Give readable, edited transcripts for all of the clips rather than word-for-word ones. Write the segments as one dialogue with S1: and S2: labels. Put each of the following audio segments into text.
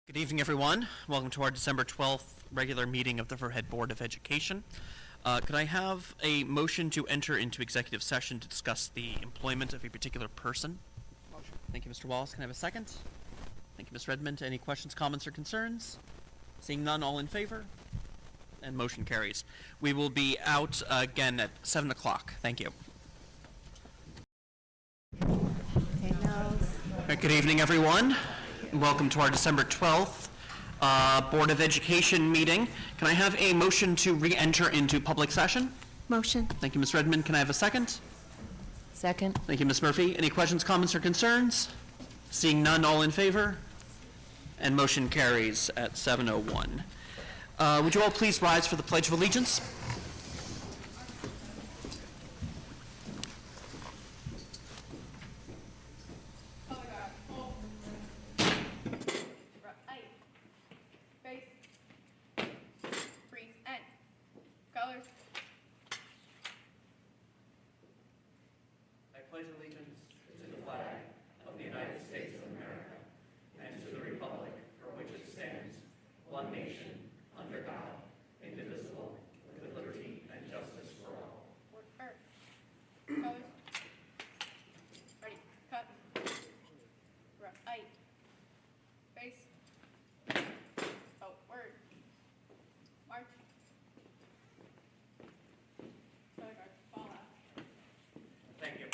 S1: Good evening, everyone. Welcome to our December 12th regular meeting of the Riverhead Board of Education. Could I have a motion to enter into executive session to discuss the employment of a particular person? Motion. Thank you, Mr. Wallace. Can I have a second? Thank you, Ms. Redmond. Any questions, comments, or concerns? Seeing none, all in favor? And motion carries. We will be out again at 7 o'clock. Thank you. Good evening, everyone. Welcome to our December 12th Board of Education meeting. Can I have a motion to re-enter into public session?
S2: Motion.
S1: Thank you, Ms. Redmond. Can I have a second?
S2: Second.
S1: Thank you, Ms. Murphy. Any questions, comments, or concerns? Seeing none, all in favor? And motion carries at 7:01. Would you all please rise for the Pledge of Allegiance? I pledge allegiance to the flag of the United States of America and to the republic for which it stands, one nation, under God, indivisible, with liberty and justice for all.
S3: Colors. Ready, cut. Right. Face. Oh, word. March. Color guard, fall out.
S1: Thank you.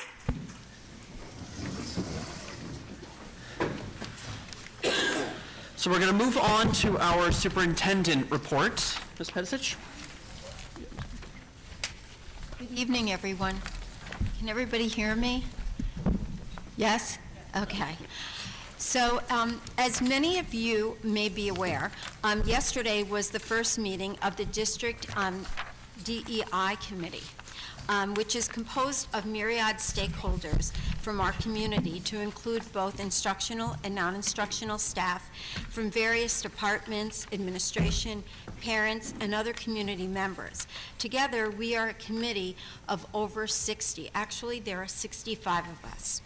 S1: So we're going to move on to our superintendent report. Ms. Pedicic?
S2: Good evening, everyone. Can everybody hear me? Yes? Okay. So, as many of you may be aware, yesterday was the first meeting of the district DEI committee, which is composed of myriad stakeholders from our community to include both instructional and non-instructional staff from various departments, administration, parents, and other community members. Together, we are a committee of over 60. Actually, there are 65 of us.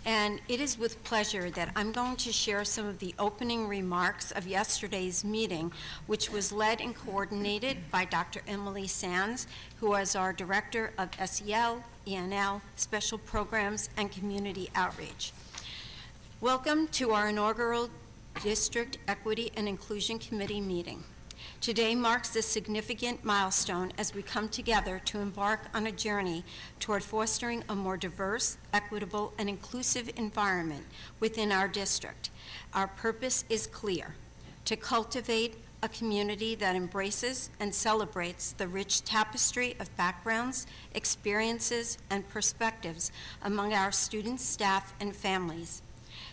S2: And it is with pleasure that I'm going to share some of the opening remarks of yesterday's meeting, which was led and coordinated by Dr. Emily Sands, who was our Director of SEL, ENL, Special Programs, and Community Outreach. Welcome to our inaugural District Equity and Inclusion Committee meeting. Today marks a significant milestone as we come together to embark on a journey toward fostering a more diverse, equitable, and inclusive environment within our district. Our purpose is clear: to cultivate a community that embraces and celebrates the rich tapestry of backgrounds, experiences, and perspectives among our students, staff, and families.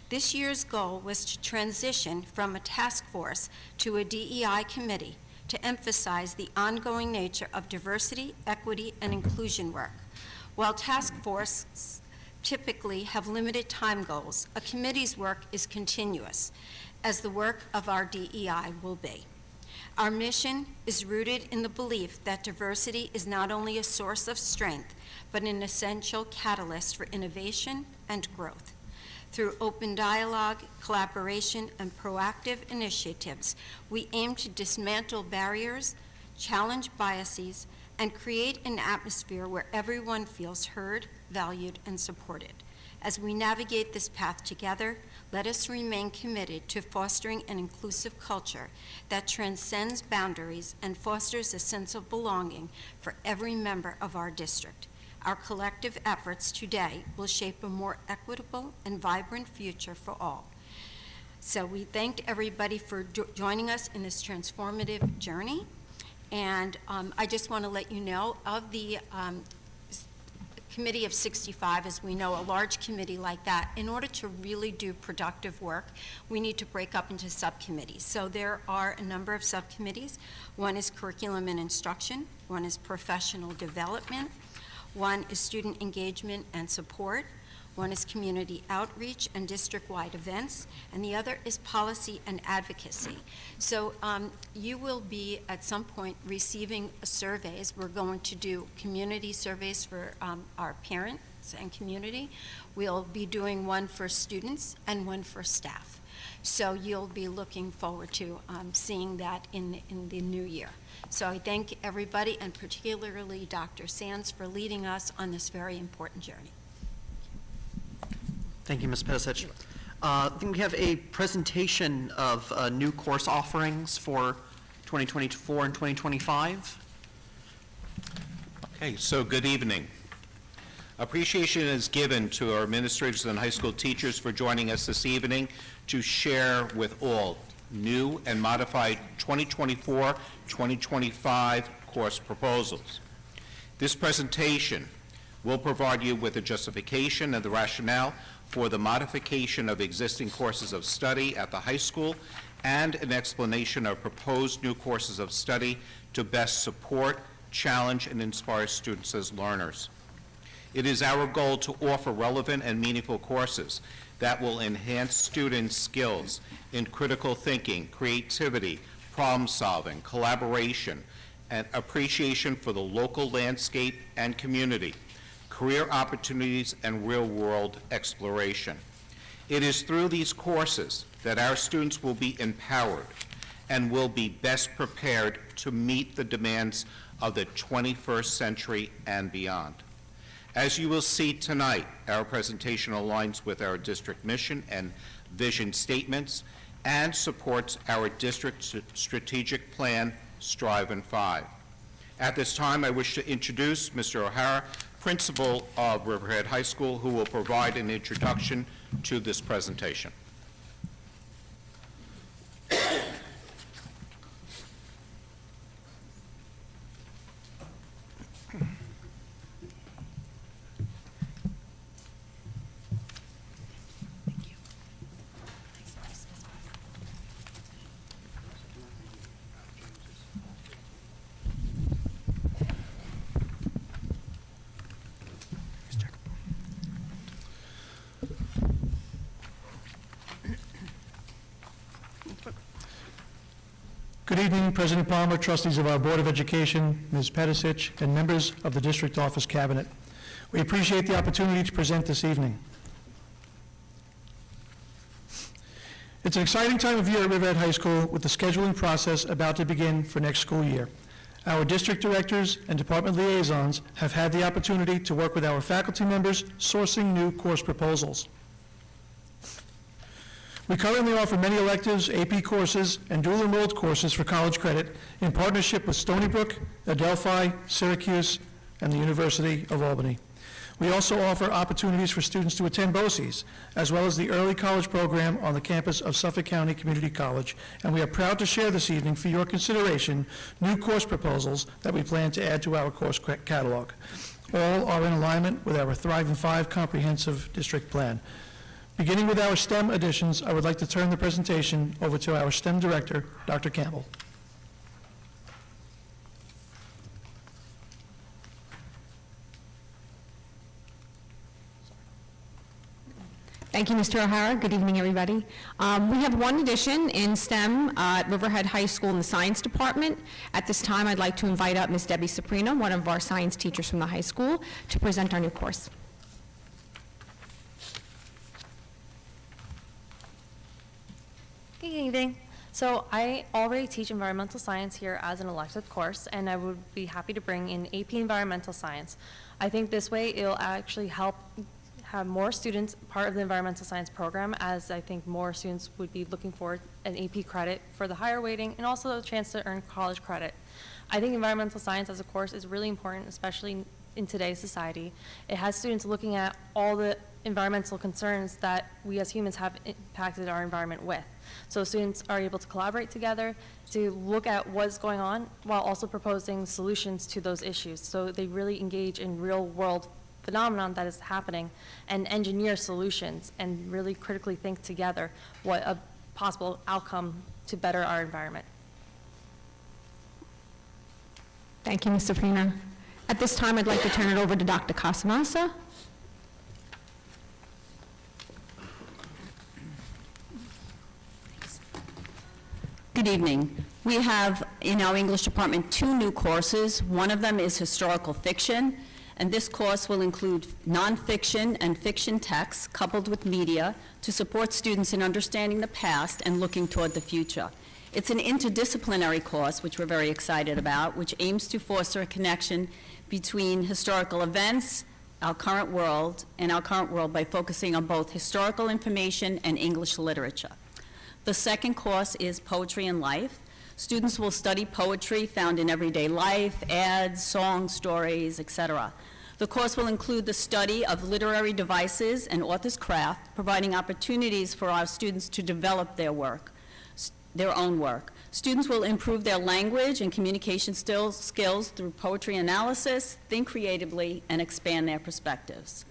S2: This year's goal was to transition from a task force to a DEI committee to emphasize the ongoing nature of diversity, equity, and inclusion work. While task forces typically have limited time goals, a committee's work is continuous, as the work of our DEI will be. Our mission is rooted in the belief that diversity is not only a source of strength, but an essential catalyst for innovation and growth. Through open dialogue, collaboration, and proactive initiatives, we aim to dismantle barriers, challenge biases, and create an atmosphere where everyone feels heard, valued, and supported. As we navigate this path together, let us remain committed to fostering an inclusive culture that transcends boundaries and fosters a sense of belonging for every member of our district. Our collective efforts today will shape a more equitable and vibrant future for all. So we thanked everybody for joining us in this transformative journey. And I just want to let you know of the committee of 65, as we know, a large committee like that, in order to really do productive work, we need to break up into subcommittees. So there are a number of subcommittees. One is curriculum and instruction, one is professional development, one is student engagement and support, one is community outreach and district-wide events, and the other is policy and advocacy. So you will be, at some point, receiving surveys. We're going to do community surveys for our parents and community. We'll be doing one for students and one for staff. So you'll be looking forward to seeing that in the new year. So I thank everybody, and particularly Dr. Sands, for leading us on this very important journey.
S1: Thank you, Ms. Pedicic. I think we have a presentation of new course offerings for 2024 and 2025.
S4: Okay, so good evening. Appreciation is given to our administrators and high school teachers for joining us this evening to share with all new and modified 2024-2025 course proposals. This presentation will provide you with a justification and the rationale for the modification of existing courses of study at the high school and an explanation of proposed new courses of study to best support, challenge, and inspire students as learners. It is our goal to offer relevant and meaningful courses that will enhance students' skills in critical thinking, creativity, problem solving, collaboration, and appreciation for the local landscape and community, career opportunities, and real-world exploration. It is through these courses that our students will be empowered and will be best prepared to meet the demands of the 21st century and beyond. As you will see tonight, our presentation aligns with our district mission and vision statements and supports our district strategic plan, Strive and 5. At this time, I wish to introduce Mr. O'Hara, principal of Riverhead High School, who will provide an introduction to this presentation.
S5: Good evening, President Palmer, trustees of our Board of Education, Ms. Pedicic, and members of the District Office Cabinet. We appreciate the opportunity to present this evening. It's an exciting time of year at Riverhead High School with the scheduling process about to begin for next school year. Our district directors and department liaisons have had the opportunity to work with our faculty members sourcing new course proposals. We currently offer many electives, AP courses, and dual enrolled courses for college credit in partnership with Stony Brook, Adelphi, Syracuse, and the University of Albany. We also offer opportunities for students to attend BOCES, as well as the early college program on the campus of Suffolk County Community College, and we are proud to share this evening for your consideration new course proposals that we plan to add to our course catalog. All are in alignment with our Thrive in 5 comprehensive district plan. Beginning with our STEM additions, I would like to turn the presentation over to our STEM director, Dr. Campbell.
S6: Thank you, Mr. O'Hara. Good evening, everybody. We have one addition in STEM at Riverhead High School in the science department. At this time, I'd like to invite up Ms. Debbie Soprino, one of our science teachers from the high school, to present our new course.
S7: Good evening. So I already teach environmental science here as an elective course, and I would be happy to bring in AP Environmental Science. I think this way it'll actually help have more students part of the environmental science program, as I think more students would be looking for an AP credit for the higher weighting and also a chance to earn college credit. I think environmental science as a course is really important, especially in today's society. It has students looking at all the environmental concerns that we as humans have impacted our environment with. So students are able to collaborate together to look at what's going on while also proposing solutions to those issues. So they really engage in real world phenomenon that is happening and engineer solutions and really critically think together what a possible outcome to better our environment.
S6: Thank you, Ms. Soprino. At this time, I'd like to turn it over to Dr. Casamassa.
S8: Good evening. We have in our English department 2 new courses. One of them is historical fiction, and this course will include nonfiction and fiction texts coupled with media to support students in understanding the past and looking toward the future. It's an interdisciplinary course, which we're very excited about, which aims to foster a connection between historical events, our current world by focusing on both historical information and English literature. The second course is Poetry and Life. Students will study poetry found in everyday life, ads, songs, stories, etc. The course will include the study of literary devices and author's craft, providing opportunities for our students to develop their own work. Students will improve their language and communication skills through poetry analysis, think creatively, and expand their perspectives.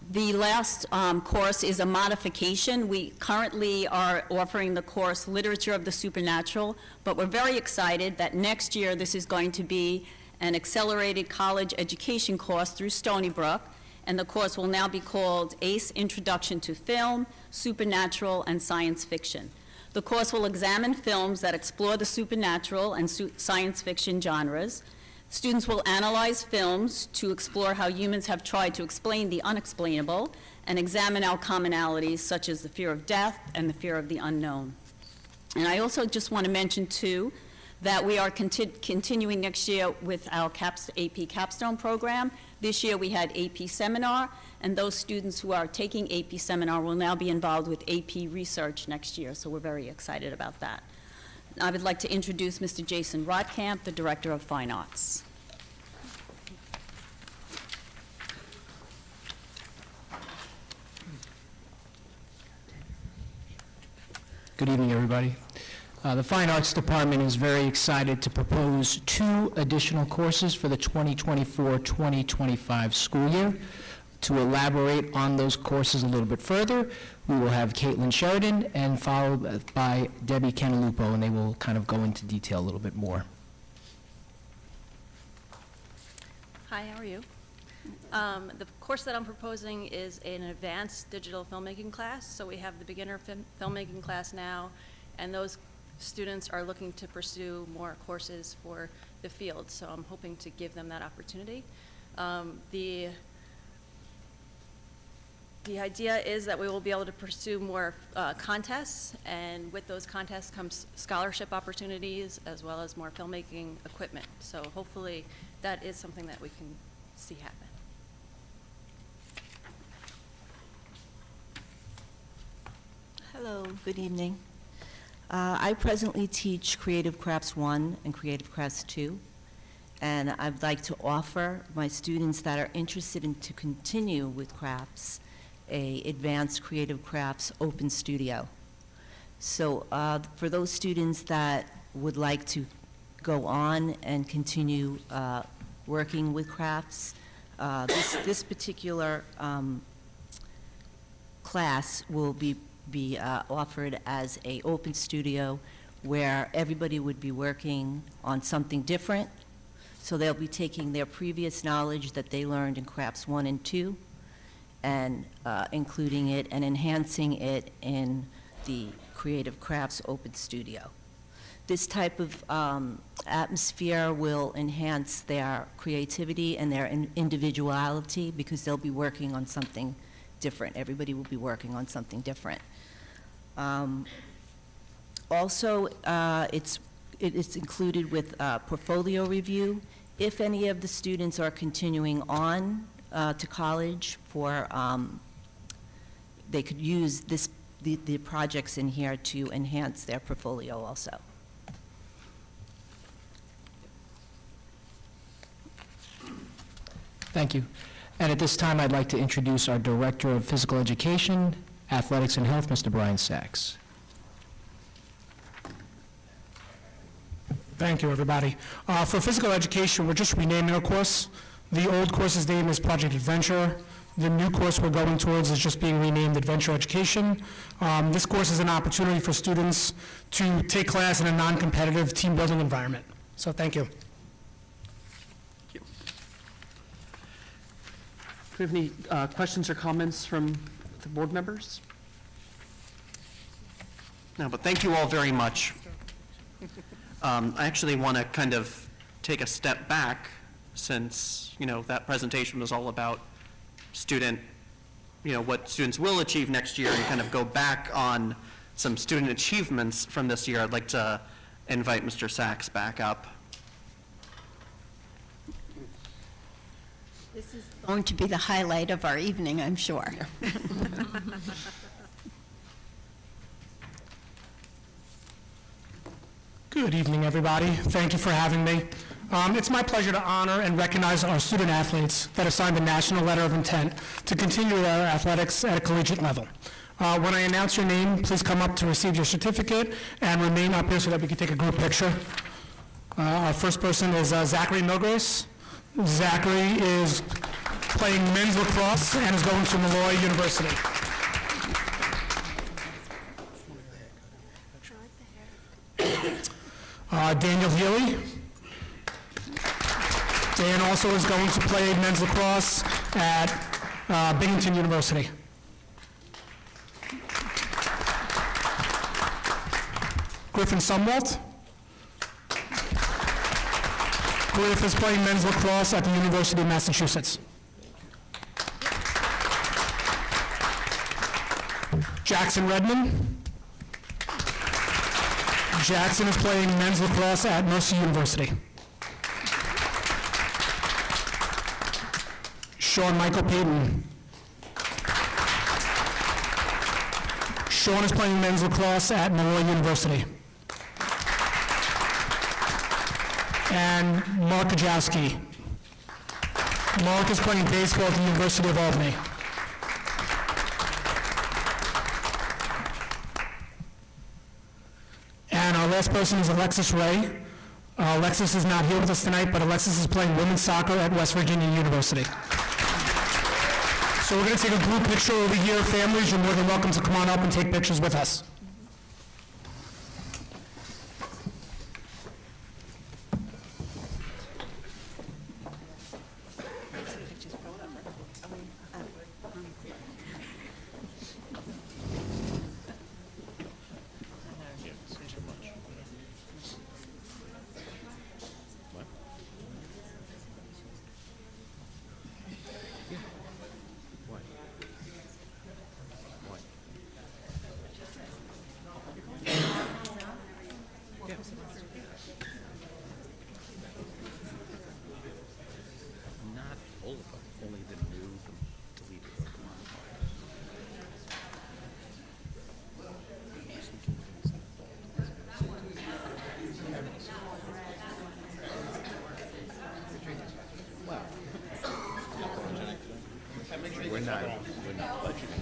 S8: The last course is a modification. We currently are offering the course Literature of the Supernatural, but we're very excited that next year this is going to be an accelerated college education course through Stony Brook, and the course will now be called ACE Introduction to Film, Supernatural, and Science Fiction. The course will examine films that explore the supernatural and science fiction genres. Students will analyze films to explore how humans have tried to explain the unexplainable and examine our commonalities such as the fear of death and the fear of the unknown. And I also just want to mention, too, that we are continuing next year with our AP Capstone program. This year we had AP Seminar, and those students who are taking AP Seminar will now be involved with AP Research next year, so we're very excited about that. I would like to introduce Mr. Jason Rotkamp, the Director of Fine Arts.
S9: Good evening, everybody. The Fine Arts Department is very excited to propose 2 additional courses for the 2024-2025 school year. To elaborate on those courses a little bit further, we will have Caitlin Sheridan and followed by Debbie Canalupo, and they will kind of go into detail a little bit more.
S10: Hi, how are you? The course that I'm proposing is an advanced digital filmmaking class. So we have the beginner filmmaking class now, and those students are looking to pursue more courses for the field. So I'm hoping to give them that opportunity. The idea is that we will be able to pursue more contests, and with those contests comes scholarship opportunities as well as more filmmaking equipment. So hopefully that is something that we can see happen.
S11: Hello, good evening. I presently teach Creative Crafts 1 and Creative Crafts 2, and I'd like to offer my students that are interested in to continue with crafts a advanced Creative Crafts open studio. So for those students that would like to go on and continue working with crafts, this particular class will be offered as a open studio where everybody would be working on something different. So they'll be taking their previous knowledge that they learned in Crafts 1 and 2 and including it and enhancing it in the Creative Crafts Open Studio. This type of atmosphere will enhance their creativity and their individuality because they'll be working on something different. Everybody will be working on something different. Also, it's included with portfolio review. If any of the students are continuing on to college for, they could use the projects in here to enhance their portfolio also.
S9: Thank you. And at this time, I'd like to introduce our Director of Physical Education, Athletics and Health, Mr. Brian Sachs.
S5: Thank you, everybody. For physical education, we're just renaming a course. The old course's name is Project Adventure. The new course we're going towards is just being renamed Adventure Education. This course is an opportunity for students to take class in a non-competitive team-building environment. So thank you.
S1: Do we have any questions or comments from the board members? No, but thank you all very much. I actually want to kind of take a step back since, that presentation was all about what students will achieve next year and kind of go back on some student achievements from this year. I'd like to invite Mr. Sachs back up.
S2: This is going to be the highlight of our evening, I'm sure.
S5: Good evening, everybody. Thank you for having me. It's my pleasure to honor and recognize our student athletes that have signed the National Letter of Intent to continue their athletics at a collegiate level. When I announce your name, please come up to receive your certificate and remain up here so that we can take a group picture. Our first person is Zachary Milgrace. Zachary is playing men's lacrosse and is going to Malloy University. Daniel Healy. Dan also is going to play men's lacrosse at Binghamton University. Griffin Sumwalt. Griff is playing men's lacrosse at the University of Massachusetts. Jackson Redmond. Jackson is playing men's lacrosse at Mercer University. Sean Michael Payton. Sean is playing men's lacrosse at Malloy University. And Mark Kajowski. Mark is playing baseball at the University of Albany. And our last person is Alexis Ray. Alexis is not here with us tonight, but Alexis is playing women's soccer at West Virginia University. So we're going to take a group picture over here. Families, you're more than welcome to come on up and take pictures with us.
S4: Not all of them, only the new, deleted, or modified. Well, we're not budgeting.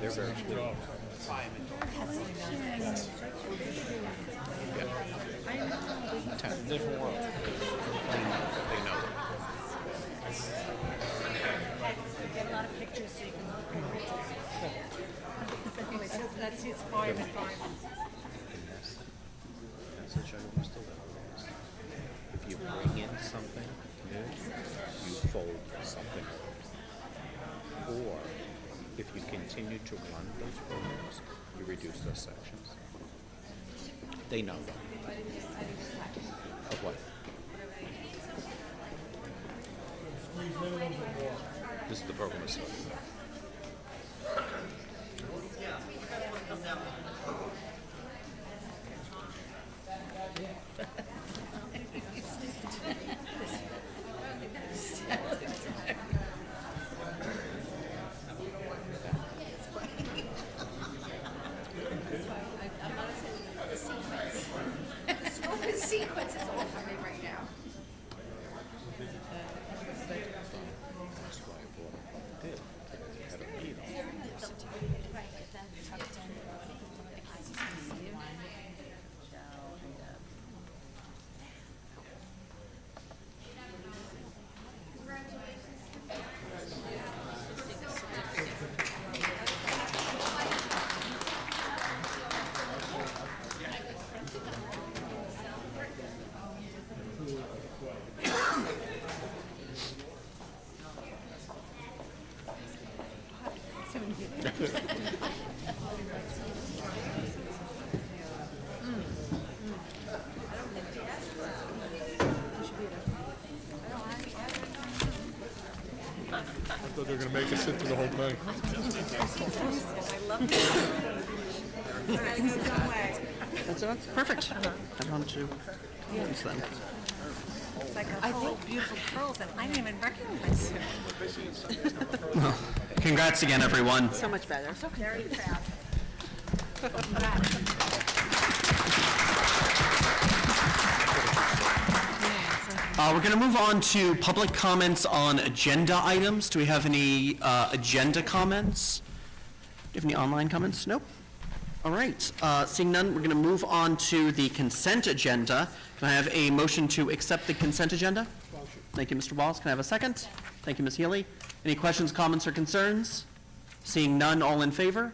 S4: They're very good. Different world. They know.
S12: Get a lot of pictures so you can. Anyways, that's his farm environment.
S4: Message I always deliver is, if you bring in something new, you fold something old. Or, if you continue to run those programs, you reduce those sections. They know that. Of what? This is the program I started.
S3: Sequence is all for me right now.
S4: That's why I brought up what I did. I had a meeting.
S13: thought they were going to make us sit through the whole thing.
S1: That's it? Perfect. I'm on to comments then.
S12: It's like a whole beautiful curls that I didn't even recognize.
S1: Congrats again, everyone.
S12: So much better. Very proud.
S1: We're going to move on to public comments on agenda items. Do we have any agenda comments? Do you have any online comments? Nope. All right. Seeing none, we're going to move on to the consent agenda. Can I have a motion to accept the consent agenda? Thank you, Mr. Wallace. Can I have a second? Thank you, Ms. Healy. Any questions, comments, or concerns? Seeing none, all in favor?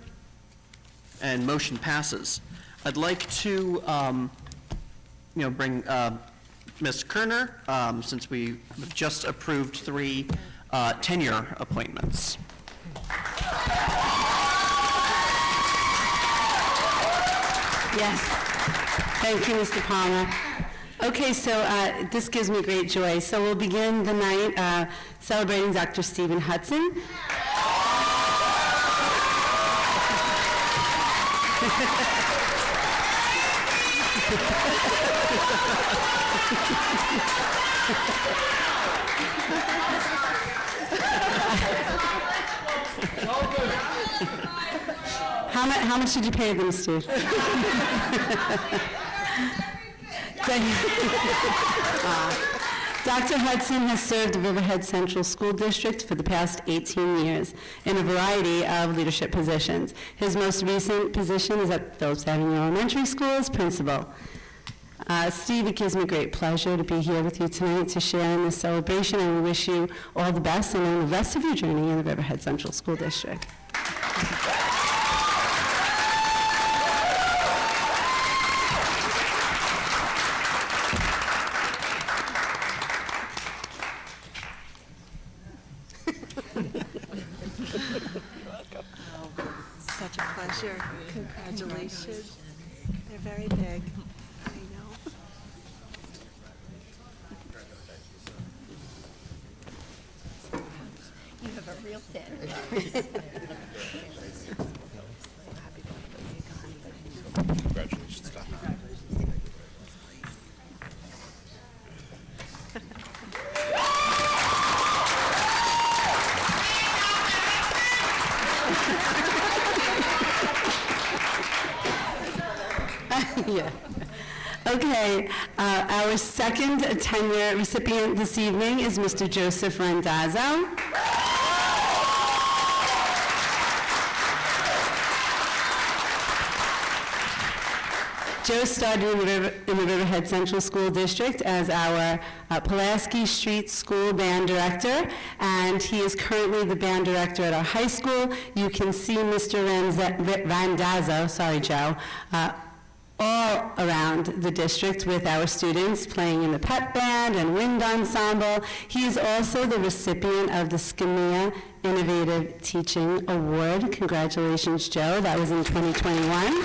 S1: And motion passes. I'd like to, bring Ms. Kerner, since we have just approved 3 tenure appointments.
S14: Yes. Thank you, Mr. Palmer. Okay, so this gives me great joy. So we'll begin the night celebrating Dr. Stephen Hudson. How much did you pay them, Steve? Dr. Hudson has served the Riverhead Central School District for the past 18 years in a variety of leadership positions. His most recent position is at Phillips Avenue Elementary School as principal. Steve, it gives me great pleasure to be here with you tonight to share in this celebration, and we wish you all the best and in the rest of your journey in the Riverhead Central School District.
S12: Such a pleasure. Congratulations. They're very big. I know.
S2: You have a real fit.
S4: Congratulations, Scott.
S14: Yeah. Okay, our second tenure recipient this evening is Mr. Joseph Randazzo. Joe started in the Riverhead Central School District as our Pulaski Street School Band Director, and he is currently the band director at our high school. You can see Mr. Randazzo, sorry Joe, all around the district with our students playing in the pep band and wind ensemble. He is also the recipient of the Skamia Innovative Teaching Award. Congratulations, Joe. That was in 2021.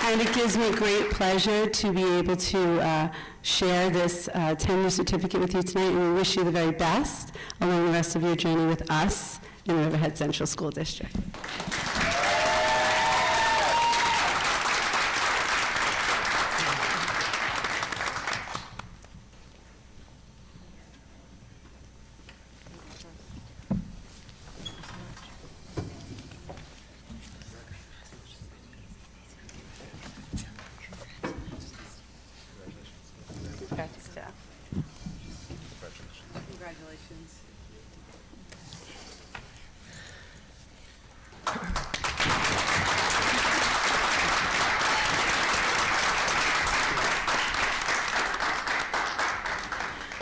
S14: And it gives me great pleasure to be able to share this tenure certificate with you tonight, and we wish you the very best along the rest of your journey with us in the Riverhead Central School District.
S12: Congratulations.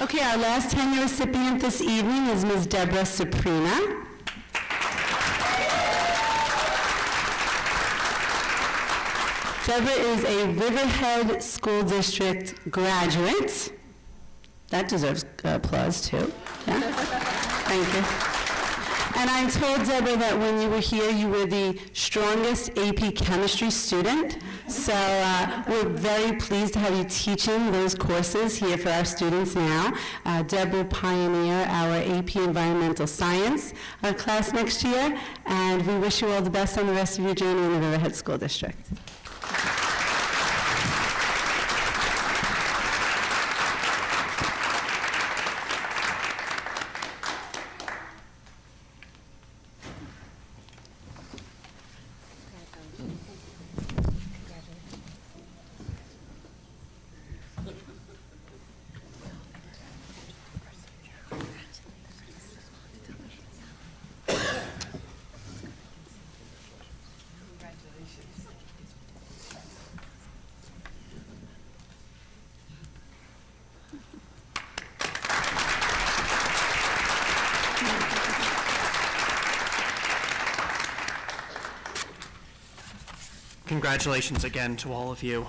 S14: Okay, our last tenure recipient this evening is Ms. Deborah Saprina. Deborah is a Riverhead School District graduate. That deserves applause, too. Yeah? Thank you. And I'm told, Deborah, that when you were here, you were the strongest AP chemistry student So we're very pleased to have you teaching those courses here for our students now. Deb will pioneer our AP Environmental Science class next year, and we wish you all the best on the rest of your journey in the Riverhead School District.
S1: Congratulations again to all of you.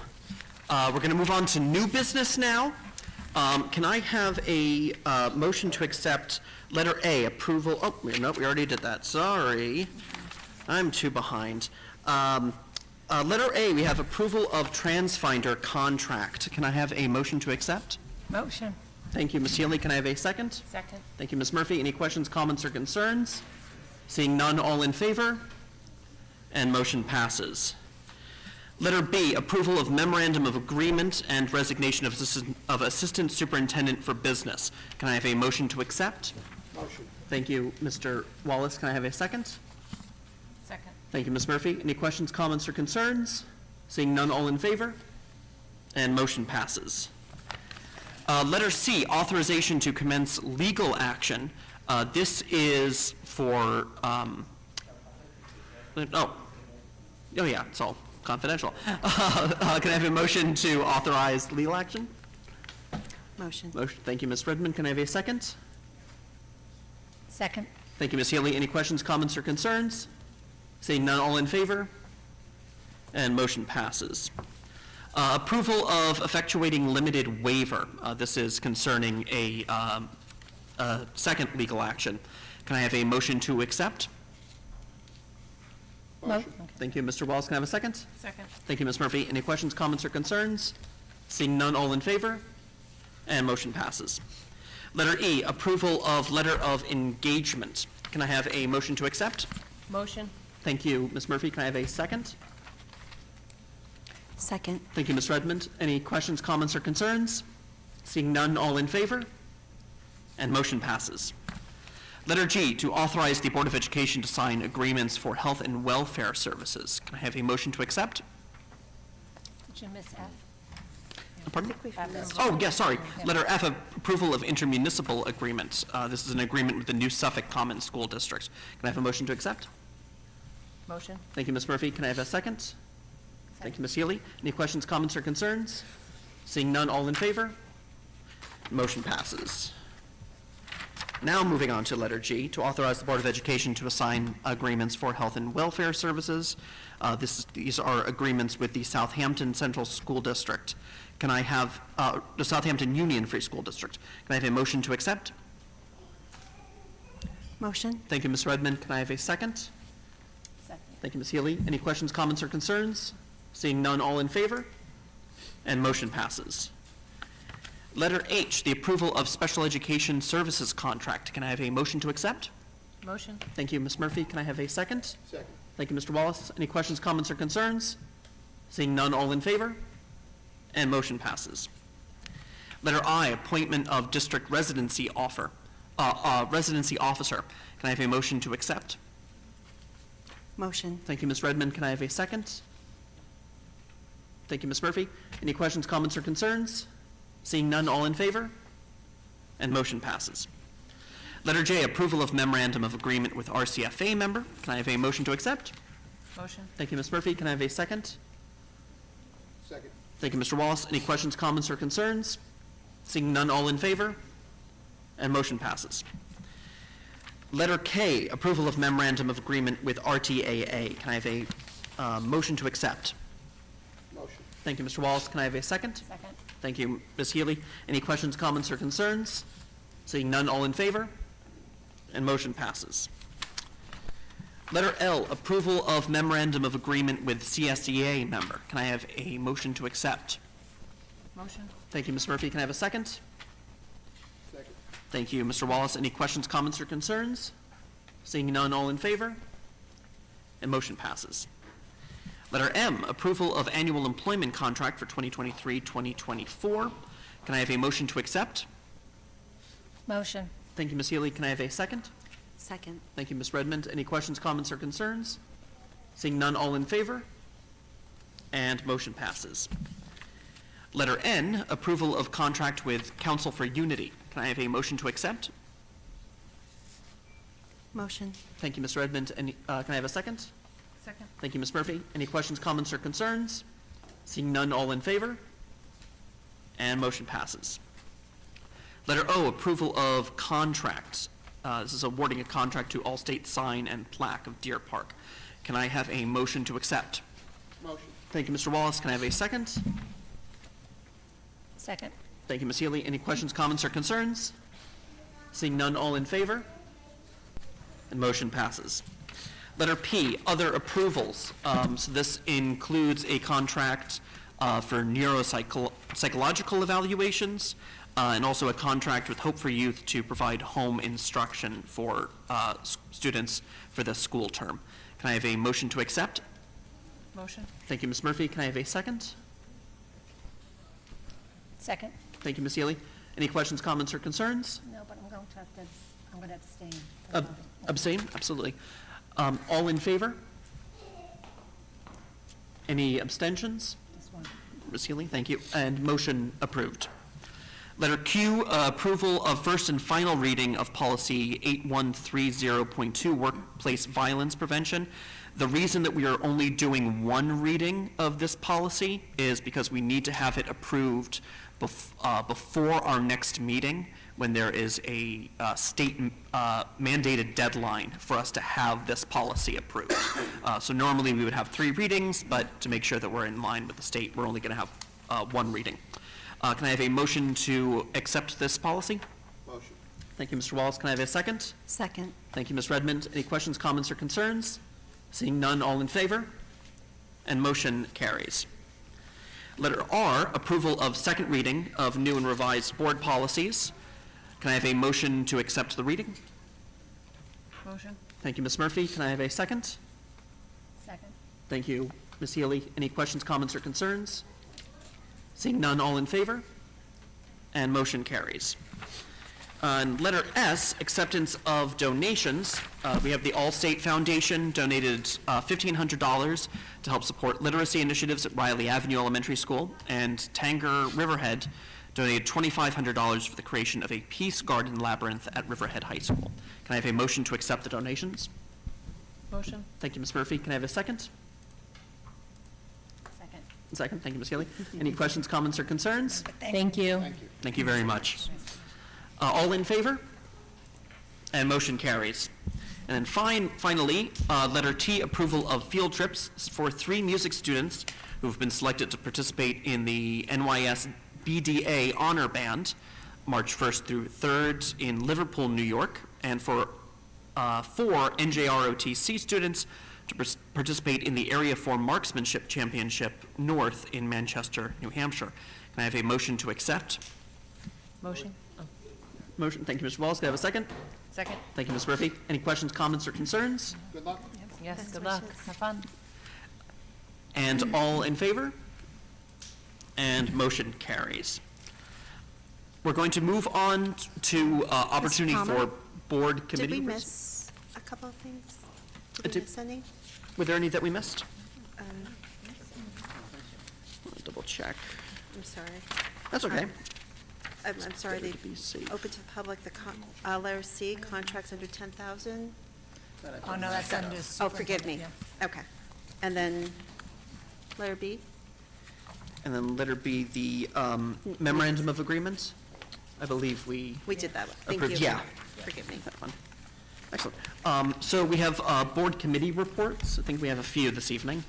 S1: We're going to move on to new business now. Can I have a motion to accept letter A, approval? Oh, no, we already did that. Sorry. I'm too behind. Letter A, we have approval of TransFinder contract. Can I have a motion to accept?
S12: Motion.
S1: Thank you, Ms. Healy. Can I have a second?
S12: Second.
S1: Thank you, Ms. Murphy. Any questions, comments, or concerns? Seeing none, all in favor? And motion passes. Letter B, approval of memorandum of agreement and resignation of assistant superintendent for business. Can I have a motion to accept?
S13: Motion.
S1: Thank you, Mr. Wallace. Can I have a second?
S12: Second.
S1: Thank you, Ms. Murphy. Any questions, comments, or concerns? Seeing none, all in favor? And motion passes. Letter C, authorization to commence legal action. This is for, oh yeah, it's all confidential. Can I have a motion to authorize legal action?
S12: Motion.
S1: Motion. Thank you, Ms. Redmond. Can I have a second?
S2: Second.
S1: Thank you, Ms. Healy. Any questions, comments, or concerns? Seeing none, all in favor? And motion passes. Approval of effectuating limited waiver. This is concerning a second legal action. Can I have a motion to accept?
S13: Motion.
S1: Thank you, Mr. Wallace. Can I have a second?
S12: Second.
S1: Thank you, Ms. Murphy. Any questions, comments, or concerns? Seeing none, all in favor? And motion passes. Letter E, approval of letter of engagement. Can I have a motion to accept?
S12: Motion.
S1: Thank you, Ms. Murphy. Can I have a second?
S12: Second.
S1: Thank you, Ms. Redmond. Any questions, comments, or concerns? Seeing none, all in favor? And motion passes. Letter G, to authorize the Board of Education to sign agreements for health and welfare services. Can I have a motion to accept?
S12: Did you miss F?
S1: Pardon me? Oh, yes, sorry. Letter F, approval of intermunicipal agreements. This is an agreement with the New Suffolk Common School District. Can I have a motion to accept?
S12: Motion.
S1: Thank you, Ms. Murphy. Can I have a second? Thank you, Ms. Healy. Any questions, comments, or concerns? Seeing none, all in favor? Motion passes. Now moving on to letter G, to authorize the Board of Education to assign agreements for health and welfare services. These are agreements with the Southampton Central School District. Can I have, the Southampton Union Free School District. Can I have a motion to accept?
S12: Motion.
S1: Thank you, Ms. Redmond. Can I have a second?
S12: Second.
S1: Thank you, Ms. Healy. Any questions, comments, or concerns? Seeing none, all in favor? And motion passes. Letter H, the approval of special education services contract. Can I have a motion to accept?
S12: Motion.
S1: Thank you, Ms. Murphy. Can I have a second?
S13: Second.
S1: Thank you, Mr. Wallace. Any questions, comments, or concerns? Seeing none, all in favor? And motion passes. Letter I, appointment of district residency officer. Can I have a motion to accept?
S12: Motion.
S1: Thank you, Ms. Redmond. Can I have a second? Thank you, Ms. Murphy. Any questions, comments, or concerns? Seeing none, all in favor? And motion passes. Letter J, approval of memorandum of agreement with RCFA member. Can I have a motion to accept?
S12: Motion.
S1: Thank you, Ms. Murphy. Can I have a second?
S13: Second.
S1: Thank you, Mr. Wallace. Any questions, comments, or concerns? Seeing none, all in favor? And motion passes. Letter K, approval of memorandum of agreement with RTAA. Can I have a motion to accept?
S13: Motion.
S1: Thank you, Mr. Wallace. Can I have a second?
S12: Second.
S1: Thank you, Ms. Healy. Any questions, comments, or concerns? Seeing none, all in favor? And motion passes. Letter L, approval of memorandum of agreement with CSEA member. Can I have a motion to accept?
S3: Motion.
S1: Thank you, Ms. Murphy. Can I have a second?
S13: Second.
S1: Thank you, Mr. Wallace. Any questions, comments, or concerns? Seeing none, all in favor? And motion passes. Letter M, approval of annual employment contract for 2023-2024. Can I have a motion to accept?
S3: Motion.
S1: Thank you, Ms. Healy. Can I have a second?
S3: Second.
S1: Thank you, Ms. Redmond. Any questions, comments, or concerns? Seeing none, all in favor? And motion passes. Letter N, approval of contract with Council for Unity. Can I have a motion to accept?
S3: Motion.
S1: Thank you, Ms. Redmond. Any, can I have a second?
S3: Second.
S1: Thank you, Ms. Murphy. Any questions, comments, or concerns? Seeing none, all in favor? And motion passes. Letter O, approval of contracts. This is awarding a contract to Allstate Sign and Plaque of Deer Park. Can I have a motion to accept?
S13: Motion.
S1: Thank you, Mr. Wallace. Can I have a second?
S3: Second.
S1: Thank you, Ms. Healy. Any questions, comments, or concerns? Seeing none, all in favor? And motion passes. Letter P, other approvals. So this includes a contract for neuropsychological evaluations, and also a contract with Hope for Youth to provide home instruction for students for the school term. Can I have a motion to accept?
S3: Motion.
S1: Thank you, Ms. Murphy. Can I have a second?
S3: Second.
S1: Thank you, Ms. Healy. Any questions, comments, or concerns?
S3: No, but I'm going to abstain.
S1: Abstain? Absolutely. All in favor? Any abstentions?
S3: This one.
S1: Ms. Healy, thank you. And motion approved. Letter Q, approval of first and final reading of policy 8130.2, workplace violence prevention. The reason that we are only doing one reading of this policy is because we need to have it approved before our next meeting, when there is a state mandated deadline for us to have this policy approved. So normally we would have 3 readings, but to make sure that we're in line with the state, we're only going to have 1 reading. Can I have a motion to accept this policy?
S13: Motion.
S1: Thank you, Mr. Wallace. Can I have a second?
S3: Second.
S1: Thank you, Ms. Redmond. Any questions, comments, or concerns? Seeing none, all in favor? And motion carries. Letter R, approval of second reading of new and revised board policies. Can I have a motion to accept the reading?
S3: Motion.
S1: Thank you, Ms. Murphy. Can I have a second?
S3: Second.
S1: Thank you, Ms. Healy. Any questions, comments, or concerns? Seeing none, all in favor? And motion carries. And letter S, acceptance of donations. We have the Allstate Foundation donated $1,500 to help support literacy initiatives at Riley Avenue Elementary School, and Tanger Riverhead donated $2,500 for the creation of a peace garden labyrinth at Riverhead High School. Can I have a motion to accept the donations?
S3: Motion.
S1: Thank you, Ms. Murphy. Can I have a second?
S3: Second.
S1: Second. Thank you, Ms. Healy. Any questions, comments, or concerns?
S6: Thank you.
S13: Thank you.
S1: Thank you very much. All in favor? And motion carries. And then finally, letter T, approval of field trips for 3 music students who have been selected to participate in the NYS BDA Honor Band, March 1st through 3rd in Liverpool, New York, and for 4 NJROTC students to participate in the Area 4 Marksmanship Championship North in Manchester, New Hampshire. Can I have a motion to accept?
S3: Motion.
S1: Motion. Thank you, Mr. Wallace. Can I have a second?
S3: Second.
S1: Thank you, Ms. Murphy. Any questions, comments, or concerns?
S13: Good luck.
S3: Yes, good luck. Have fun.
S1: And all in favor? And motion carries. We're going to move on to opportunity
S12: Palmer?
S1: for board
S12: Did
S1: committee.
S12: we miss a couple of things? Did we
S1: did-
S12: miss any?
S1: Were there any that we missed?
S12: Um,
S1: I'll double check.
S12: I'm sorry.
S1: That's okay.
S12: I'm sorry,
S1: better
S12: they
S1: to be safe.
S12: open to the public, letter C, contracts under 10,000.
S3: Oh, no, that's under.
S12: Oh, forgive me. Okay. And then letter B?
S1: And then letter B, the memorandum of agreement. I believe we
S12: We did that one. Thank
S1: approved.
S12: you.
S1: Yeah.
S12: Forgive me.
S1: That one. Excellent. So we have board committee reports. I think we have a few this evening.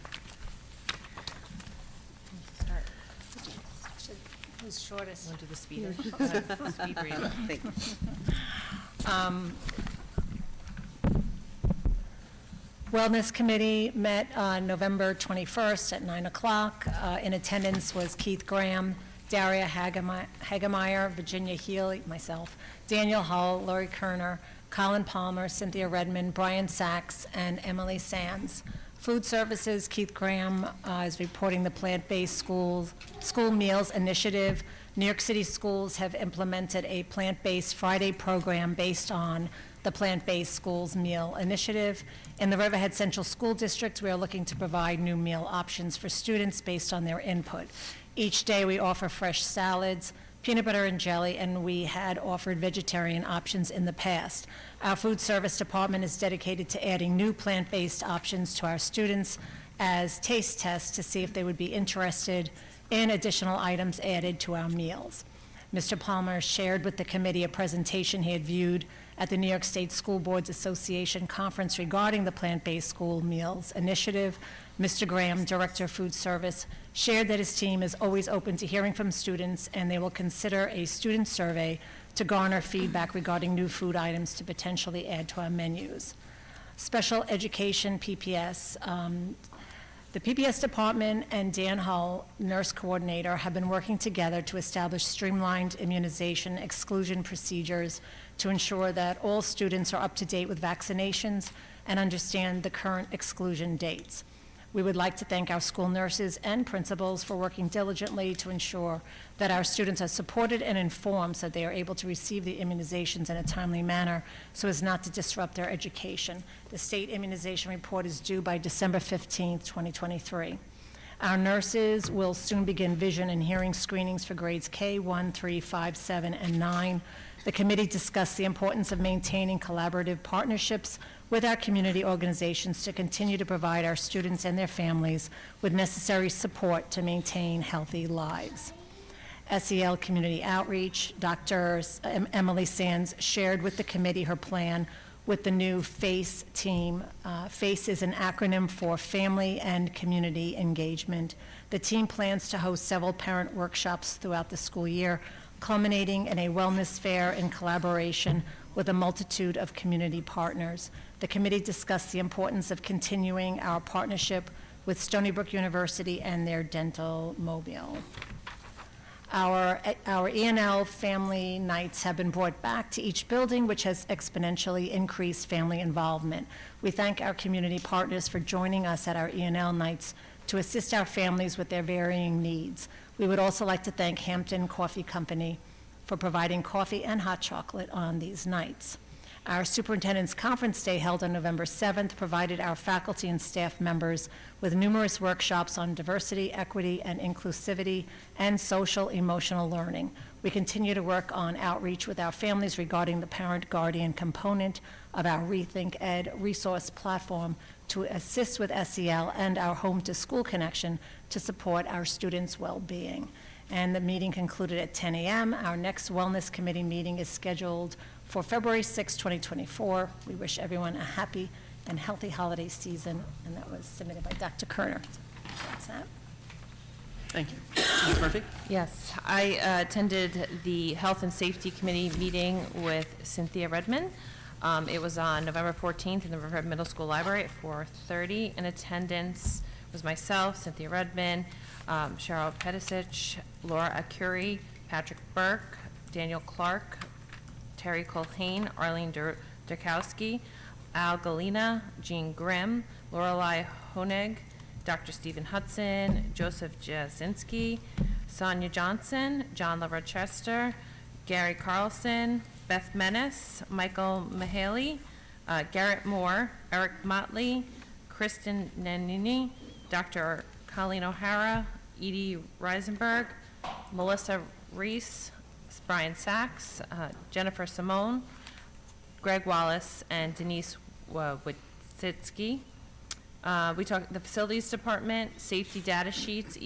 S3: Who's shortest? Want to do the speed?
S12: Speed reading. Thank you.
S3: Wellness Committee met on November 21st at 9 o'clock. In attendance was Keith Graham, Daria Hagemeyer, Virginia Healy, myself, Daniel Hull, Lori Kerner, Colin Palmer, Cynthia Redmond, Brian Sachs, and Emily Sands. Food Services, Keith Graham is reporting the Plant-Based School Meals Initiative. New York City schools have implemented a plant-based Friday program based on the Plant-Based Schools Meal Initiative. In the Riverhead Central School District, we are looking to provide new meal options for students based on their input. Each day, we offer fresh salads, peanut butter and jelly, and we had offered vegetarian options in the past. Our food service department is dedicated to adding new plant-based options to our students as taste tests to see if they would be interested in additional items added to our meals. Mr. Palmer shared with the committee a presentation he had viewed at the New York State School Boards Association conference regarding the Plant-Based School Meals Initiative. Mr. Graham, Director of Food Service, shared that his team is always open to hearing from students, and they will consider a student survey to garner feedback regarding new food items to potentially add to our menus. Special Education PPS. The PPS department and Dan Hull, nurse coordinator, have been working together to establish streamlined immunization exclusion procedures to ensure that all students are up to date with vaccinations and understand the current exclusion dates. We would like to thank our school nurses and principals for working diligently to ensure that our students are supported and informed so they are able to receive the immunizations in a timely manner so as not to disrupt their education. The state immunization report is due by December 15th, 2023. Our nurses will soon begin vision and hearing screenings for grades K1, 3, 5, 7, and 9. The committee discussed the importance of maintaining collaborative partnerships with our community organizations to continue to provide our students and their families with necessary support to maintain healthy lives. SEL Community Outreach, Dr. Emily Sands shared with the committee her plan with the new FACE team. FACE is an acronym for Family and Community Engagement. The team plans to host several parent workshops throughout the school year, culminating in a wellness fair in collaboration with a multitude of community partners. The committee discussed the importance of continuing our partnership with Stony Brook University and their dental mobile. Our E&L family nights have been brought back to each building, which has exponentially increased family involvement. We thank our community partners for joining us at our E&L nights to assist our families with their varying needs. We would also like to thank Hampton Coffee Company for providing coffee and hot chocolate on these nights. Our Superintendent's Conference Day held on November 7th provided our faculty and staff members with numerous workshops on diversity, equity, and inclusivity, and social emotional learning. We continue to work on outreach with our families regarding the parent-guardian component of our Rethink Ed resource platform to assist with SEL and our home-to-school connection to support our students' well-being. And the meeting concluded at 10 a.m. Our next Wellness Committee meeting is scheduled for February 6, 2024. We wish everyone a happy and healthy holiday season, and that was submitted by Dr. Kerner. That's that.
S1: Thank you. Ms. Murphy?
S7: Yes, I attended the Health and Safety Committee meeting with Cynthia Redmond. It was on November 14th in the Riverhead Middle School Library at 4:30. In attendance was myself, Cynthia Redmond, Cheryl Pedicic, Laura Akuri, Patrick Burke, Daniel Clark, Terry Colhane, Arlene Durkowski, Al Galina, Jean Grimm, Lorelei Honig, Dr. Stephen Hudson, Joseph Jasinski, Sonia Johnson, John LaRochester, Gary Carlson, Beth Menace, Michael Mahaley, Garrett Moore, Eric Motley, Kristen Nanini, Dr. Colleen O'Hara, Edie Reisenberg, Melissa Reese, Brian Sachs, Jennifer Simone, Greg Wallace, and Denise Witsitsky. We talked the facilities department, safety data sheets.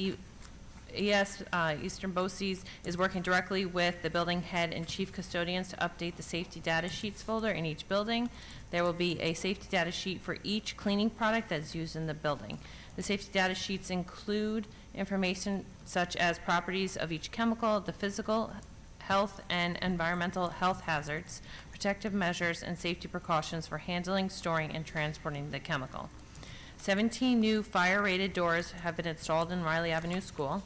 S7: Eastern BOCES is working directly with the building head and chief custodians to update the safety data sheets folder in each building. There will be a safety data sheet for each cleaning product that's used in the building. The safety data sheets include information such as properties of each chemical, the physical health and environmental health hazards, protective measures and safety precautions for handling, storing, and transporting the chemical. 17 new fire-rated doors have been installed in Riley Avenue School.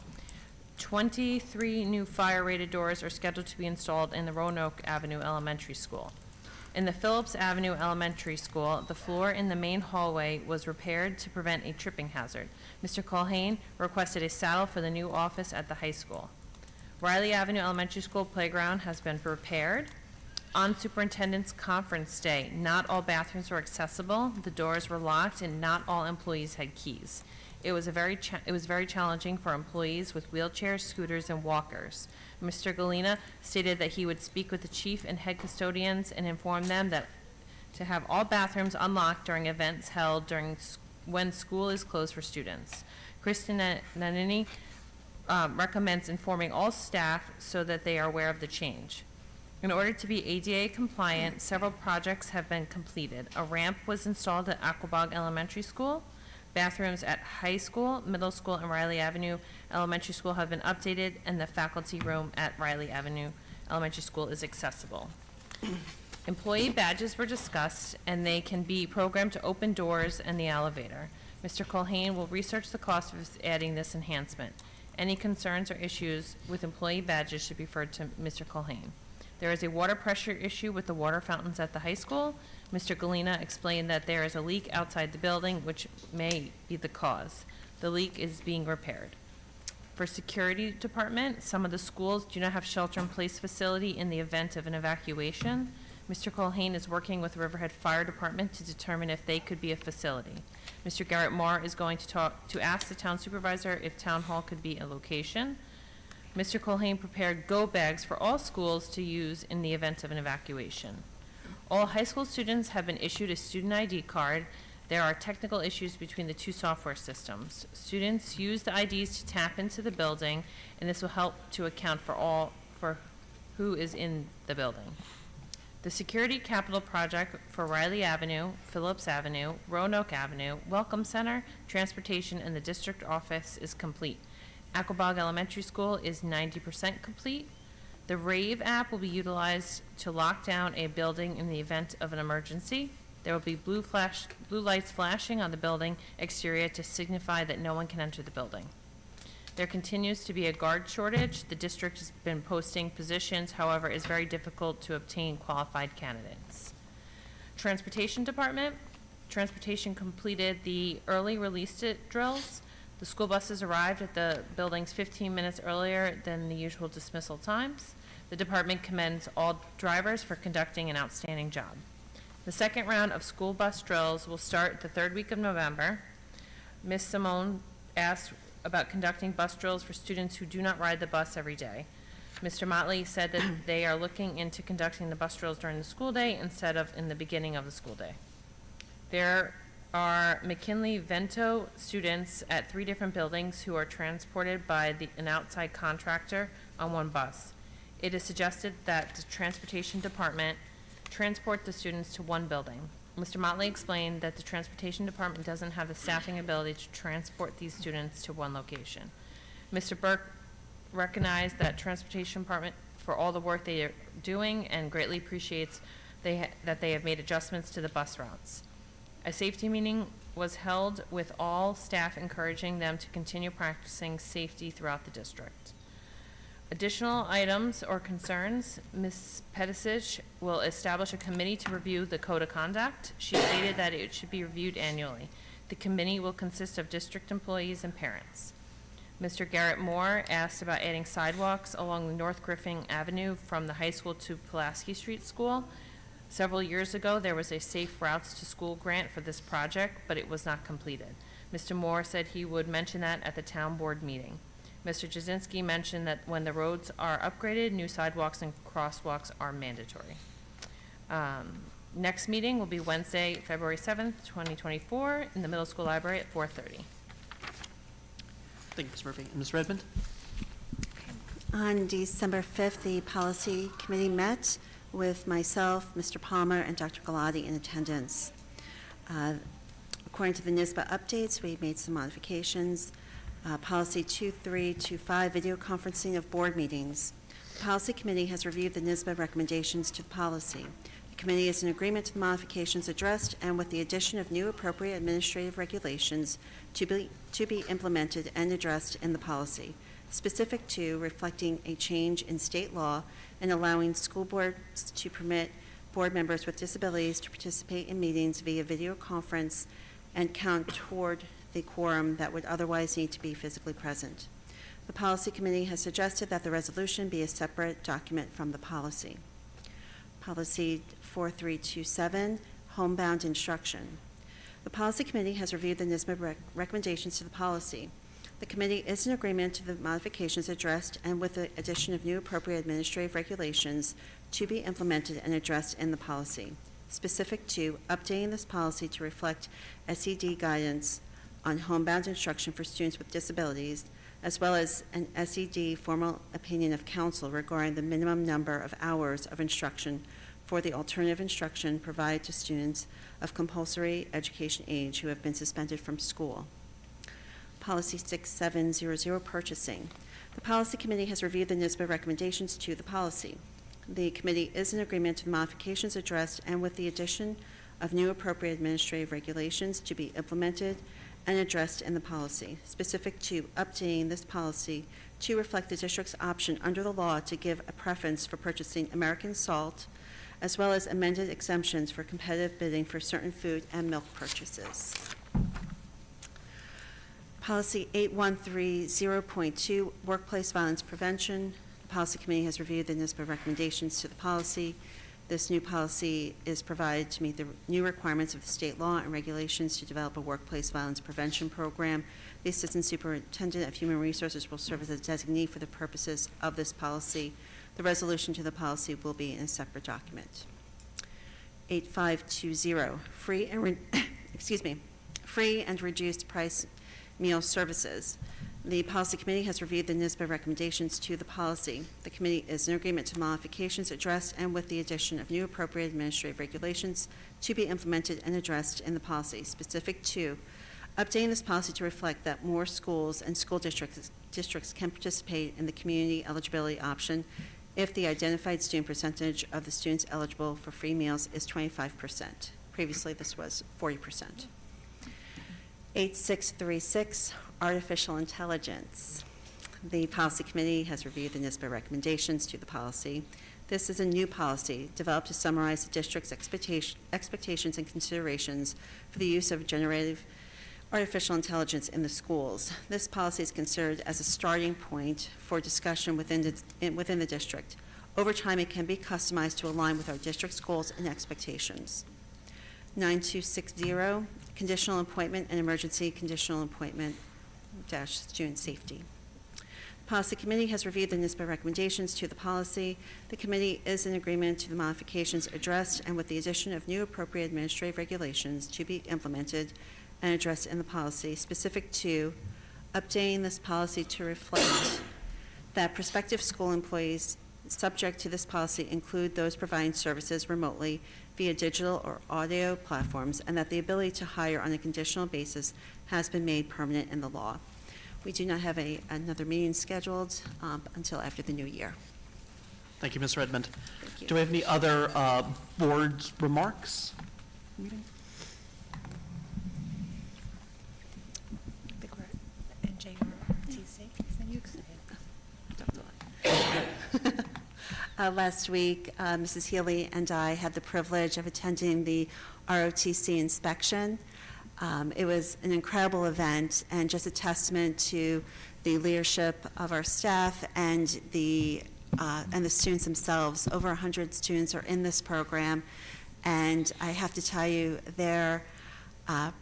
S7: 23 new fire-rated doors are scheduled to be installed in the Roanoke Avenue Elementary School. In the Phillips Avenue Elementary School, the floor in the main hallway was repaired to prevent a tripping hazard. Mr. Culhane requested a saddle for the new office at the high school. Riley Avenue Elementary School playground has been repaired. On Superintendent's Conference Day, not all bathrooms were accessible, the doors were locked, and not all employees had keys. It was very challenging for employees with wheelchairs, scooters, and walkers. Mr. Galina stated that he would speak with the chief and head custodians and inform them that to have all bathrooms unlocked during events held when school is closed for students. Kristen Nanini recommends informing all staff so that they are aware of the change. In order to be ADA compliant, several projects have been completed. A ramp was installed at Aquabog Elementary School. Bathrooms at high school, middle school, and Riley Avenue Elementary School have been updated, and the faculty room at Riley Avenue Elementary School is accessible. Employee badges were discussed, and they can be programmed to open doors and the elevator. Mr. Culhane will research the cost of adding this enhancement. Any concerns or issues with employee badges should be referred to Mr. Culhane. There is a water pressure issue with the water fountains at the high school. Mr. Galina explained that there is a leak outside the building, which may be the cause. The leak is being repaired. For security department, some of the schools do not have shelter-in-place facility in the event of an evacuation. Mr. Culhane is working with Riverhead Fire Department to determine if they could be a facility. Mr. Garrett Moore is going to ask the town supervisor if town hall could be a location. Mr. Culhane prepared go bags for all schools to use in the event of an evacuation. All high school students have been issued a student ID card. There are technical issues between the two software systems. Students use the IDs to tap into the building, and this will help to account for who is in the building. The Security Capital Project for Riley Avenue, Phillips Avenue, Roanoke Avenue, Welcome Center, Transportation, and the district office is complete. Aquabog Elementary School is 90% complete. The RAVE app will be utilized to lock down a building in the event of an emergency. There will be blue lights flashing on the building exterior to signify that no one can enter the building. There continues to be a guard shortage. The district has been posting positions, however, it is very difficult to obtain qualified candidates. Transportation Department. Transportation completed the early release drills. The school buses arrived at the buildings 15 minutes earlier than the usual dismissal times. The department commends all drivers for conducting an outstanding job. The second round of school bus drills will start the third week of November. Ms. Simone asked about conducting bus drills for students who do not ride the bus every day. Mr. Motley said that they are looking into conducting the bus drills during the school day instead of in the beginning of the school day. There are McKinley-Vento students at 3 different buildings who are transported by an outside contractor on one bus. It is suggested that the Transportation Department transport the students to one building. Mr. Motley explained that the Transportation Department doesn't have the staffing ability to transport these students to one location. Mr. Burke recognized that Transportation Department for all the work they are doing and greatly appreciates that they have made adjustments to the bus routes. A safety meeting was held with all staff, encouraging them to continue practicing safety throughout the district. Additional items or concerns, Ms. Pedicic will establish a committee to review the code of conduct. She stated that it should be reviewed annually. The committee will consist of district employees and parents. Mr. Garrett Moore asked about adding sidewalks along the North Griffin Avenue from the high school to Pulaski Street School. Several years ago, there was a Safe Routes to School grant for this project, but it was not completed. Mr. Moore said he would mention that at the town board meeting. Mr. Jasinski mentioned that when the roads are upgraded, new sidewalks and crosswalks are mandatory. Next meeting will be Wednesday, February 7th, 2024, in the middle school library at 4:30.
S1: Thank you, Ms. Murphy. Ms. Redmond?
S12: On December 5th, the policy committee met with myself, Mr. Palmer, and Dr. Galati in attendance. According to the NISBA updates, we made some modifications. Policy 2325, video conferencing of board meetings. The policy committee has reviewed the NISBA recommendations to the policy. committee is in agreement to the modifications addressed and with the addition of new appropriate administrative regulations to be implemented and addressed in the policy, specific to reflecting a change in state law and allowing school boards to permit board members with disabilities to participate in meetings via video conference and count toward the quorum that would otherwise need to be physically present. The policy committee has suggested that the resolution be a separate document from the policy. Policy 4327, homebound instruction. The policy committee has reviewed the NYSSBA recommendations to the policy. The committee is in agreement to the modifications addressed and with the addition of new appropriate administrative regulations to be implemented and addressed in the policy, specific to updating this policy to reflect SED guidance on homebound instruction for students with disabilities, as well as an SED formal opinion of counsel regarding the minimum number of hours of instruction for the alternative instruction provided to students of compulsory education age who have been suspended from school. Policy 6700, purchasing. The policy committee has reviewed the NYSSBA recommendations to the policy. The committee is in agreement to the modifications addressed and with the addition of new appropriate administrative regulations to be implemented and addressed in the policy, specific to updating this policy to reflect the district's option under the law to give a preference for purchasing American salt, as well as amended exemptions for competitive bidding for certain food and milk purchases. Policy 8130.2, workplace violence prevention. The policy committee has reviewed the NYSSBA recommendations to the policy. This new policy is provided to meet the new requirements of the state law and regulations to develop a workplace violence prevention program. The Assistant Superintendent of Human Resources will serve as a designee for the purposes of this policy. The resolution to the policy will be in a separate document. 8520, free and reduced price meal services. The policy committee has reviewed the NYSSBA recommendations to the policy. The committee is in agreement to modifications addressed and with the addition of new appropriate administrative regulations to be implemented and addressed in the policy, specific to updating this policy to reflect that more schools and school districts can participate in the community eligibility option if the identified student percentage of the students eligible for free meals is 25%. Previously, this was 40%. 8636, artificial intelligence. The policy committee has reviewed the NYSSBA recommendations to the policy. This is a new policy developed to summarize the district's expectations and considerations for the use of generative artificial intelligence in the schools. This policy is considered as a starting point for discussion within the district. Over time, it can be customized to align with our district's goals and expectations. 9260, conditional appointment and emergency conditional appointment -- student safety. The policy committee has reviewed the NYSSBA recommendations to the policy. The committee is in agreement to the modifications addressed and with the addition of new appropriate administrative regulations to be implemented and addressed in the policy, specific to updating this policy to reflect that prospective school employees subject to this policy include those providing services remotely via digital or audio platforms, and that the ability to hire on a conditional basis has been made permanent in the law. We do not have another meeting scheduled until after the new year.
S1: Thank you, Ms. Redmond.
S12: Thank you.
S1: Do we have any other board remarks? Meeting?
S3: I think we're at NJROTC. Are you excited?
S12: Last week, Mrs. Healy and I had the privilege of attending the ROTC inspection. It was an incredible event and just a testament to the leadership of our staff and the students themselves. Over 100 students are in this program, and I have to tell you, their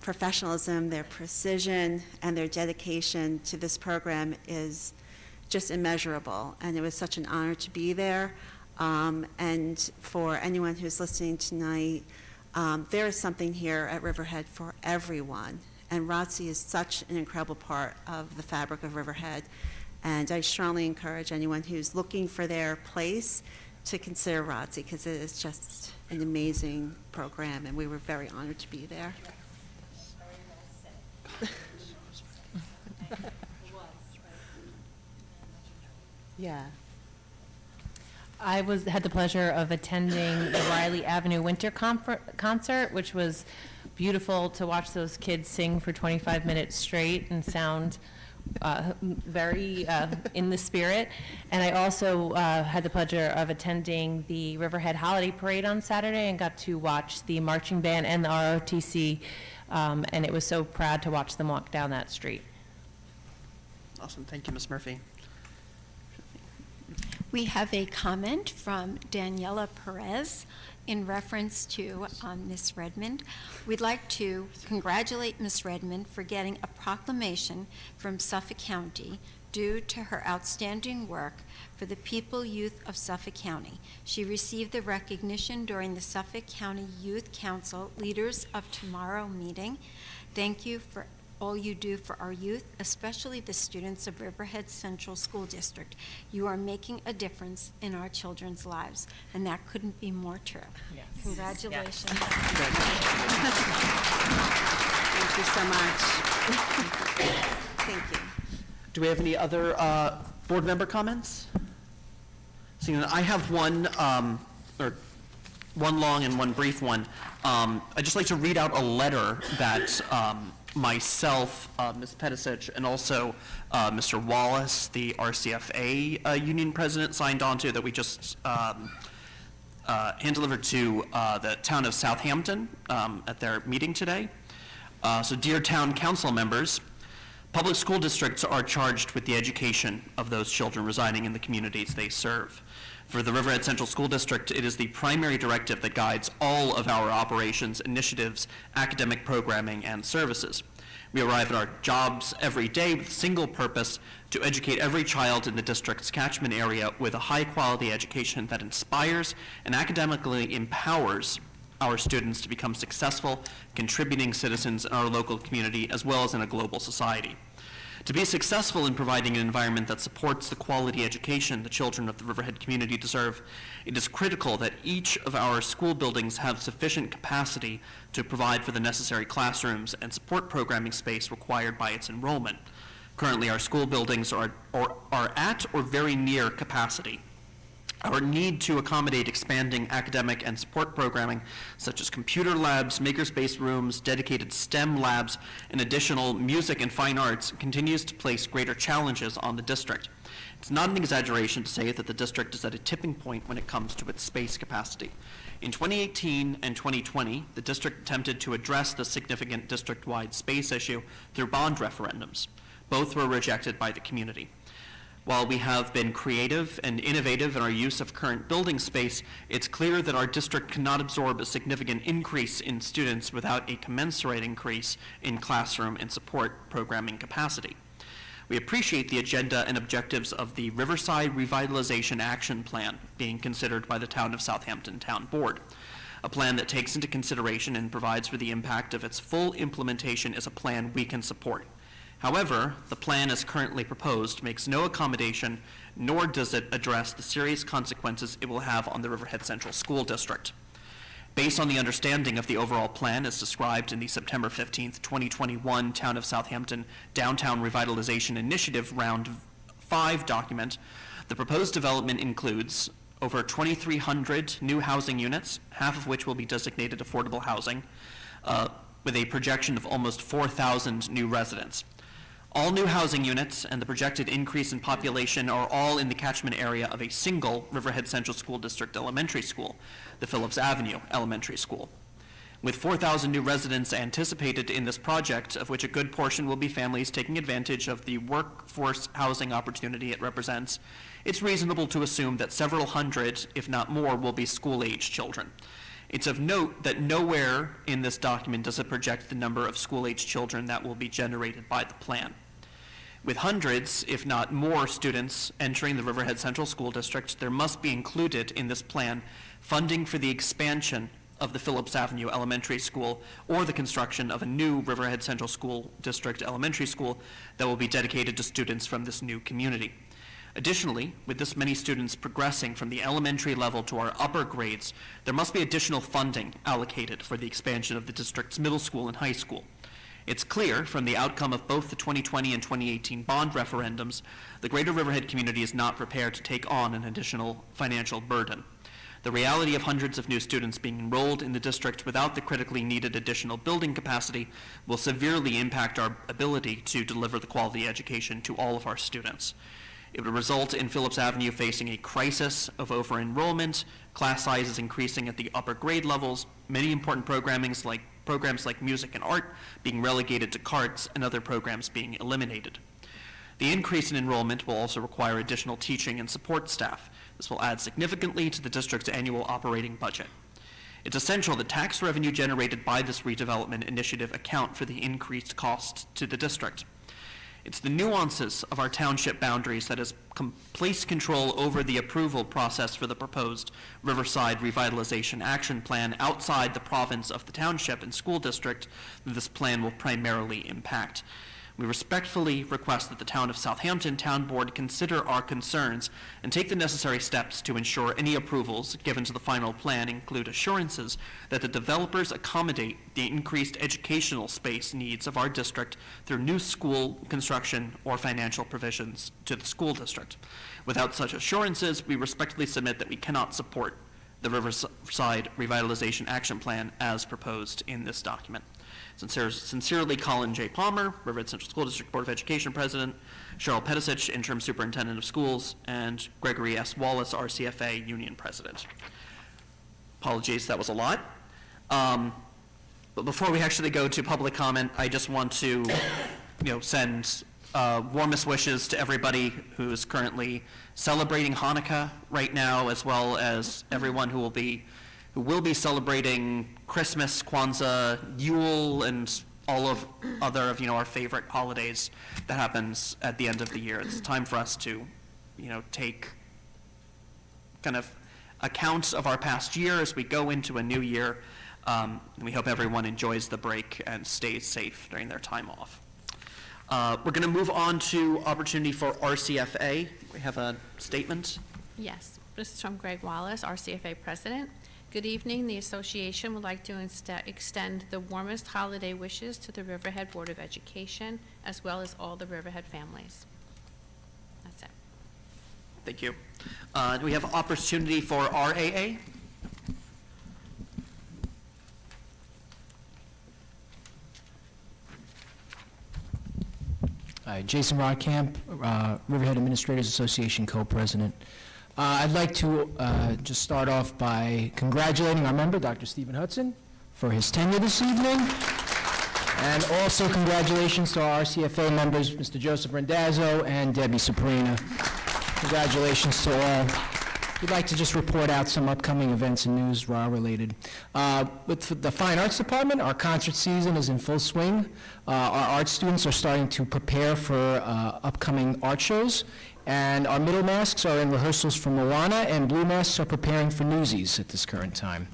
S12: professionalism, their precision, and their dedication to this program is just immeasurable, and it was such an honor to be there. And for anyone who's listening tonight, there is something here at Riverhead for everyone, and ROTC is such an incredible part of the fabric of Riverhead, and I strongly encourage anyone who's looking for their place to consider ROTC, because it is just an amazing program, and we were very honored to be there.
S11: Yeah.
S15: had the pleasure of attending the Riley Avenue Winter Concert, which was beautiful to watch those kids sing for 25 minutes straight and sound very in the spirit. And I also had the pleasure of attending the Riverhead Holiday Parade on Saturday and got to watch the marching band and the ROTC, and it was so proud to watch them walk down that street.
S1: Awesome. Thank you, Ms. Murphy.
S2: We have a comment from Daniela Perez in reference to Ms. Redmond. We'd like to congratulate Ms. Redmond for getting a proclamation from Suffolk County due to her outstanding work for the people youth of Suffolk County. She received the recognition during the Suffolk County Youth Council Leaders of Tomorrow meeting. Thank you for all you do for our youth, especially the students of Riverhead Central School District. You are making a difference in our children's lives, and that couldn't be more true.
S15: Yes.
S2: Congratulations.
S12: Thank you so much. Thank you.
S1: Do we have any other board member comments? Seeing that I have one, or one long and one brief one. I'd just like to read out a letter that myself, Ms. Pedicic, and also Mr. Wallace, the RCFA union president, signed on to, that we just hand-delivered to the town of Southampton at their meeting today. So dear town council members, public school districts are charged with the education of those children residing in the communities they serve. For the Riverhead Central School District, it is the primary directive that guides all of our operations, initiatives, academic programming, and services. We arrive at our jobs every day with a single purpose: to educate every child in the district's catchment area with a high-quality education that inspires and academically empowers our students to become successful, contributing citizens in our local community as well as in a global society. To be successful in providing an environment that supports the quality education the children of the Riverhead community deserve, it is critical that each of our school buildings have sufficient capacity to provide for the necessary classrooms and support programming space required by its enrollment. Currently, our school buildings are at or very near capacity. Our need to accommodate expanding academic and support programming, such as computer labs, makerspace rooms, dedicated STEM labs, and additional music and fine arts, continues to place greater challenges on the district. It's not an exaggeration to say that the district is at a tipping point when it comes to its space capacity. In 2018 and 2020, the district attempted to address the significant district-wide space issue through bond referendums. Both were rejected by the community. While we have been creative and innovative in our use of current building space, it's clear that our district cannot absorb a significant increase in students without a commensurate increase in classroom and support programming capacity. We appreciate the agenda and objectives of the Riverside Revitalization Action Plan being considered by the Town of Southampton Town Board. A plan that takes into consideration and provides for the impact of its full implementation is a plan we can support. However, the plan as currently proposed makes no accommodation, nor does it address the serious consequences it will have on the Riverhead Central School District. Based on the understanding of the overall plan as described in the September 15th, 2021 Town of Southampton Downtown Revitalization Initiative Round 5 document, the proposed development includes over 2,300 new housing units, half of which will be designated affordable housing, with a projection of almost 4,000 new residents. All new housing units and the projected increase in population are all in the catchment area of a single Riverhead Central School District elementary school, the Phillips Avenue Elementary School. With 4,000 new residents anticipated in this project, of which a good portion will be families taking advantage of the workforce housing opportunity it represents, it's reasonable to assume that several hundred, if not more, will be school-age children. It's of note that nowhere in this document does it project the number of school-age children that will be generated by the plan. With hundreds, if not more, students entering the Riverhead Central School District, there must be included in this plan funding for the expansion of the Phillips Avenue Elementary School or the construction of a new Riverhead Central School District Elementary School that will be dedicated to students from this new community. Additionally, with this many students progressing from the elementary level to our upper grades, there must be additional funding allocated for the expansion of the district's middle school and high school. It's clear from the outcome of both the 2020 and 2018 bond referendums, the greater Riverhead community is not prepared to take on an additional financial burden. The reality of hundreds of new students being enrolled in the district without the critically needed additional building capacity will severely impact our ability to deliver the quality education to all of our students. It would result in Phillips Avenue facing a crisis of over-enrollment, class sizes increasing at the upper grade levels, many important programs like music and art being relegated to carts, and other programs being eliminated. The increase in enrollment will also require additional teaching and support staff. This will add significantly to the district's annual operating budget. It's essential that tax revenue generated by this redevelopment initiative account for the increased cost to the district. It's the nuances of our township boundaries that has placed control over the approval process for the proposed Riverside Revitalization Action Plan outside the province of the township and school district that this plan will primarily impact. We respectfully request that the Town of Southampton Town Board consider our concerns and take the necessary steps to ensure any approvals given to the final plan include assurances that the developers accommodate the increased educational space needs of our district through new school construction or financial provisions to the school district. Without such assurances, we respectfully submit that we cannot support the Riverside Revitalization Action Plan as proposed in this document. Sincerely, Colin J. Palmer, Riverhead Central School District Board of Education President, Cheryl Petisich, Interim Superintendent of Schools, and Gregory S. Wallace, RCFA Union President. Apologies, that was a lot. But before we actually go to public comment, I just want to send warmest wishes to everybody who's currently celebrating Hanukkah right now, as well as everyone who will be celebrating Christmas, Kwanzaa, Yule, and all of other of our favorite holidays that happens at the end of the year. It's time for us to take kind of account of our past year as we go into a new year. And we hope everyone enjoys the break and stays safe during their time off. We're going to move on to opportunity for RCFA. We have a statement.
S16: Yes, this is from Greg Wallace, RCFA President. Good evening. The association would like to extend the warmest holiday wishes to the Riverhead Board of Education, as well as all the Riverhead families. That's it.
S1: Thank you. Do we have opportunity for RAA?
S9: Jason Rodkamp, Riverhead Administrators Association co-president. I'd like to just start off by congratulating our member, Dr. Stephen Hudson, for his tenure this evening. And also congratulations to our RCFA members, Mr. Joseph Rendazzo and Debbie Saprina. Congratulations to all. We'd like to just report out some upcoming events and news RA-related. With the Fine Arts Department, our concert season is in full swing. Our art students are starting to prepare for upcoming art shows, and our middle masks are in rehearsals for Moana, and blue masks are preparing for Newsies at this current time.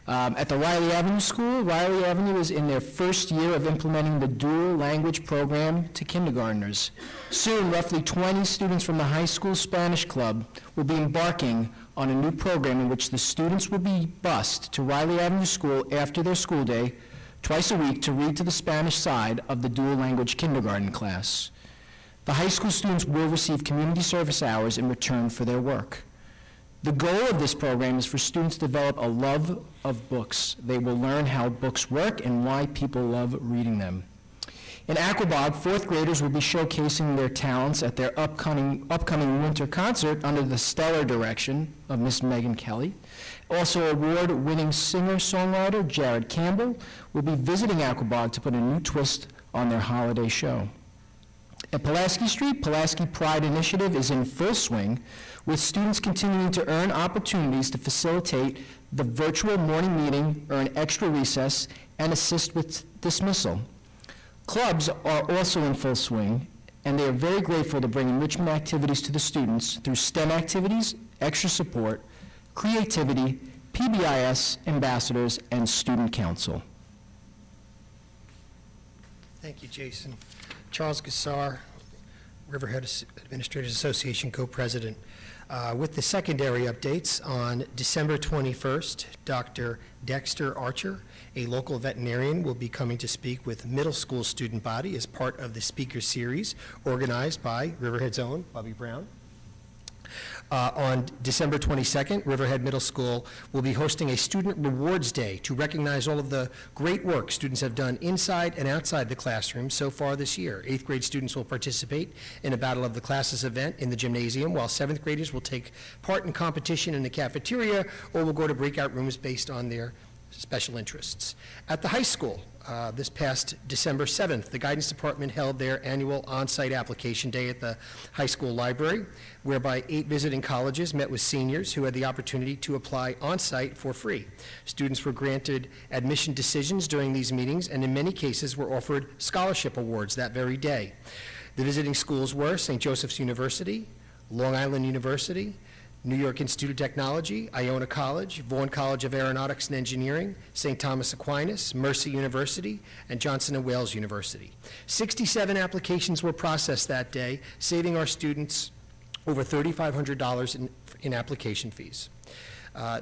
S9: At the Riley Avenue School, Riley Avenue is in their first year of implementing the dual language program to kindergartners. Soon, roughly 20 students from the high school Spanish club will be embarking on a new program in which the students will be bused to Riley Avenue School after their school day, twice a week, to read to the Spanish side of the dual language kindergarten class. The high school students will receive community service hours in return for their work. The goal of this program is for students to develop a love of books. They will learn how books work and why people love reading them. In Aquabog, fourth graders will be showcasing their talents at their upcoming winter concert under the stellar direction of Miss Megan Kelly. Also, award-winning singer-songwriter Jared Campbell will be visiting Aquabog to put a new twist on their holiday show. At Pulaski Street, Pulaski Pride Initiative is in full swing, with students continuing to earn opportunities to facilitate the virtual morning meeting, earn extra recess, and assist with dismissal. Clubs are also in full swing, and they are very grateful to bring enrichment activities to the students through STEM activities, extra support, creativity, PBIS ambassadors, and student council.
S17: Thank you, Jason. Charles Gassar, Riverhead Administrators Association co-president. With the secondary updates, on December 21st, Dr. Dexter Archer A local veterinarian will be coming to speak with middle school student body as part of the speaker series organized by Riverhead's own Bobby Brown. On December 22nd, Riverhead Middle School will be hosting a Student Rewards Day to recognize all of the great work students have done inside and outside the classroom so far this year. 8th grade students will participate in a Battle of the Classes event in the gymnasium, while 7th graders will take part in competition in the cafeteria or will go to breakout rooms based on their special interests. At the high school, this past December 7th, the Guidance Department held their annual on-site application day at the high school library, whereby 8 visiting colleges met with seniors who had the opportunity to apply on-site for free. Students were granted admission decisions during these meetings, and in many cases were offered scholarship awards that very day. The visiting schools were St. Joseph's University, Long Island University, New York Institute of Technology, Iona College, Vaughan College of Aeronautics and Engineering, St. Thomas Aquinas, Mercy University, and Johnson & Wales University. 67 applications were processed that day, saving our students over $3,500 in application fees.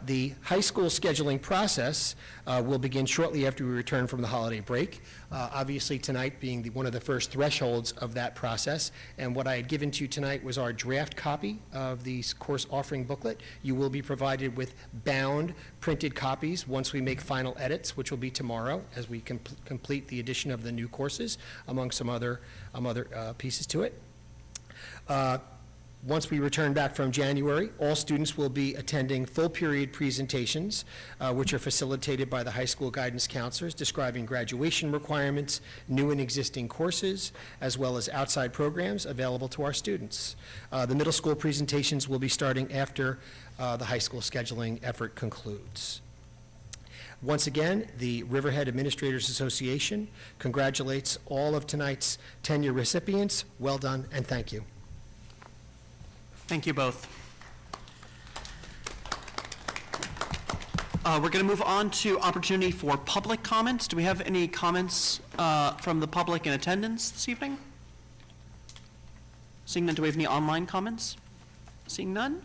S17: The high school scheduling process will begin shortly after we return from the holiday break. Obviously, tonight being one of the first thresholds of that process, and what I had given to you tonight was our draft copy of the course offering booklet. You will be provided with bound printed copies once we make final edits, which will be tomorrow as we complete the addition of the new courses, among some other pieces to it. Once we return back from January, all students will be attending full-period presentations, which are facilitated by the high school guidance counselors, describing graduation requirements, new and existing courses, as well as outside programs available to our students. The middle school presentations will be starting after the high school scheduling effort concludes. Once again, the Riverhead Administrators Association congratulates all of tonight's tenure recipients. Well done, and thank you.
S1: Thank you both. We're going to move on to opportunity for public comments. Do we have any comments from the public in attendance this evening? Seeing none, do we have any online comments? Seeing none?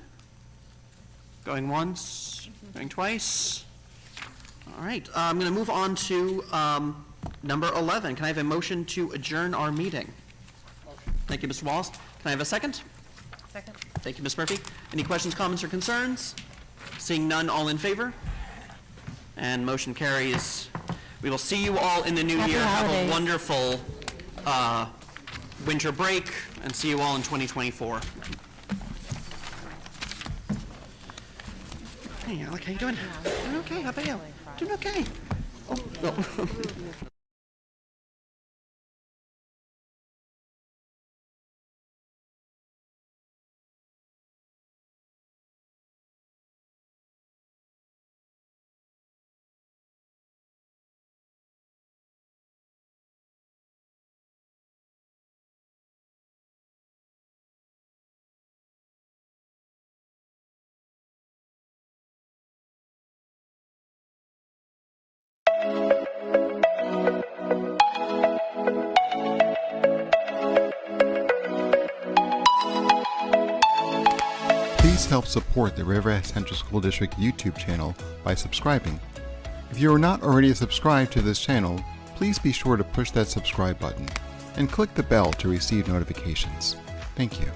S1: Going once, going twice. All right, I'm going to move on to number 11. Can I have a motion to adjourn our meeting? Motion. Thank you, Mr. Wallace. Can I have a second?
S15: Second.
S1: Thank you, Ms. Murphy. Any questions, comments, or concerns? Seeing none, all in favor? And motion carries. We will see you all in the new year. Have a wonderful winter break, and see you all in 2024. Hey, Alec, how you doing? Doing okay. How about you? Doing okay. Oh, no.
S18: Please help support the Riverhead Central School District YouTube channel by subscribing. If you are not already subscribed to this channel, please be sure to push that subscribe button and click the bell to receive notifications. Thank you.